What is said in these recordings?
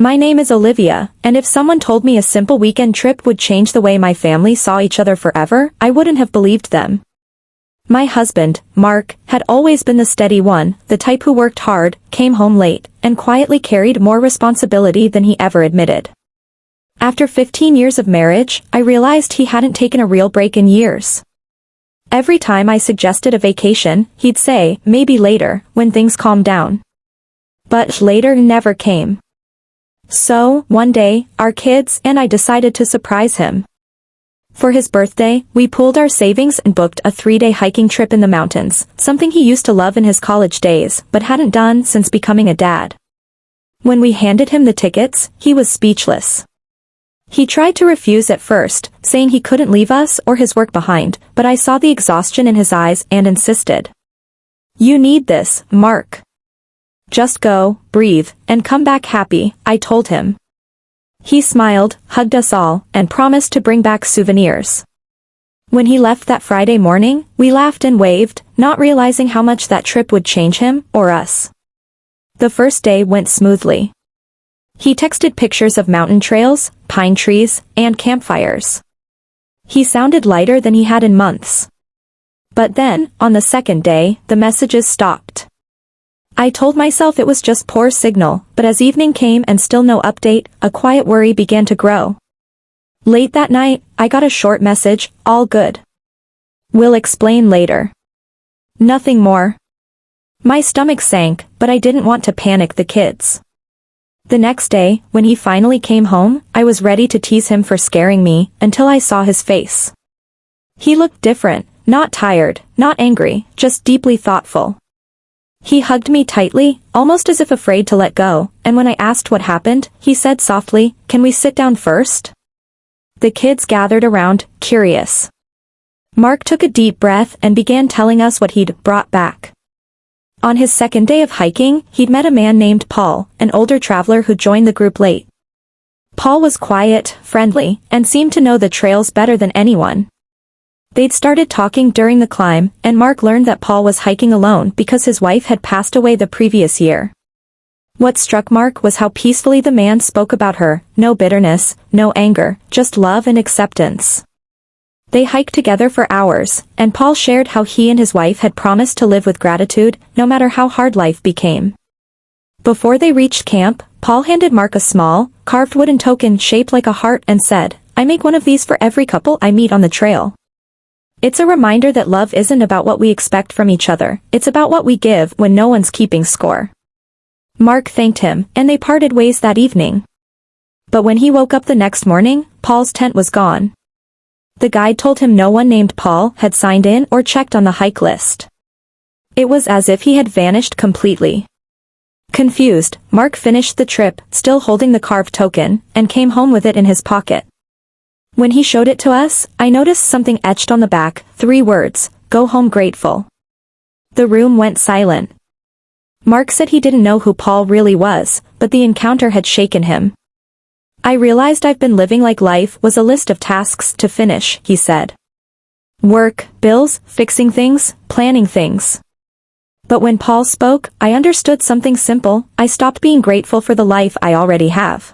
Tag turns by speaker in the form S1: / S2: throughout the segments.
S1: My name is Olivia, and if someone told me a simple weekend trip would change the way my family saw each other forever, I wouldn't have believed them. My husband, Mark, had always been the steady one, the type who worked hard, came home late, and quietly carried more responsibility than he ever admitted. After 15 years of marriage, I realized he hadn't taken a real break in years. Every time I suggested a vacation, he'd say, maybe later, when things calm down. But later never came. So, one day, our kids and I decided to surprise him. For his birthday, we pooled our savings and booked a 3-day hiking trip in the mountains, something he used to love in his college days, but hadn't done since becoming a dad. When we handed him the tickets, he was speechless. He tried to refuse at first, saying he couldn't leave us or his work behind, but I saw the exhaustion in his eyes and insisted. "You need this, Mark. Just go, breathe, and come back happy," I told him. He smiled, hugged us all, and promised to bring back souvenirs. When he left that Friday morning, we laughed and waved, not realizing how much that trip would change him, or us. The first day went smoothly. He texted pictures of mountain trails, pine trees, and campfires. He sounded lighter than he had in months. But then, on the second day, the messages stopped. I told myself it was just poor signal, but as evening came and still no update, a quiet worry began to grow. Late that night, I got a short message, "All good. We'll explain later." Nothing more. My stomach sank, but I didn't want to panic the kids. The next day, when he finally came home, I was ready to tease him for scaring me, until I saw his face. He looked different, not tired, not angry, just deeply thoughtful. He hugged me tightly, almost as if afraid to let go, and when I asked what happened, he said softly, "Can we sit down first?" The kids gathered around, curious. Mark took a deep breath and began telling us what he'd brought back. On his second day of hiking, he'd met a man named Paul, an older traveler who joined the group late. Paul was quiet, friendly, and seemed to know the trails better than anyone. They'd started talking during the climb, and Mark learned that Paul was hiking alone because his wife had passed away the previous year. What struck Mark was how peacefully the man spoke about her, no bitterness, no anger, just love and acceptance. They hiked together for hours, and Paul shared how he and his wife had promised to live with gratitude, no matter how hard life became. Before they reached camp, Paul handed Mark a small, carved wooden token shaped like a heart and said, "I make one of these for every couple I meet on the trail. It's a reminder that love isn't about what we expect from each other, it's about what we give when no one's keeping score." Mark thanked him, and they parted ways that evening. But when he woke up the next morning, Paul's tent was gone. The guide told him no one named Paul had signed in or checked on the hike list. It was as if he had vanished completely. Confused, Mark finished the trip, still holding the carved token, and came home with it in his pocket. When he showed it to us, I noticed something etched on the back, 3 words, "Go home grateful." The room went silent. Mark said he didn't know who Paul really was, but the encounter had shaken him. "I realized I've been living like life was a list of tasks to finish," he said. "Work, bills, fixing things, planning things." But when Paul spoke, I understood something simple. I stopped being grateful for the life I already have.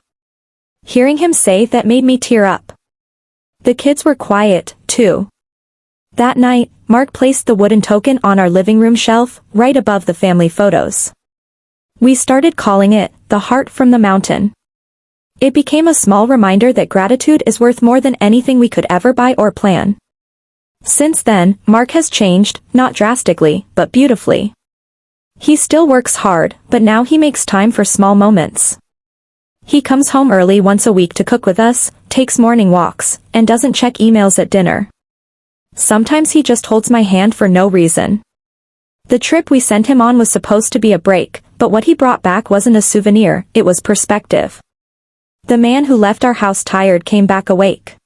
S1: Hearing him say that made me tear up. The kids were quiet, too. That night, Mark placed the wooden token on our living room shelf, right above the family photos. We started calling it, "The Heart from the Mountain." It became a small reminder that gratitude is worth more than anything we could ever buy or plan. Since then, Mark has changed, not drastically, but beautifully. He still works hard, but now he makes time for small moments. He comes home early once a week to cook with us, takes morning walks, and doesn't check emails at dinner. Sometimes he just holds my hand for no reason. The trip we sent him on was supposed to be a break, but what he brought back wasn't a souvenir, it was perspective. The man who left our house tired came back awake.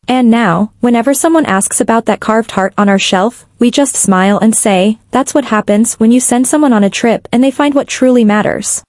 S1: And now, whenever someone asks about that carved heart on our shelf, we just smile and say, "That's what happens when you send someone on a trip and they find what truly matters."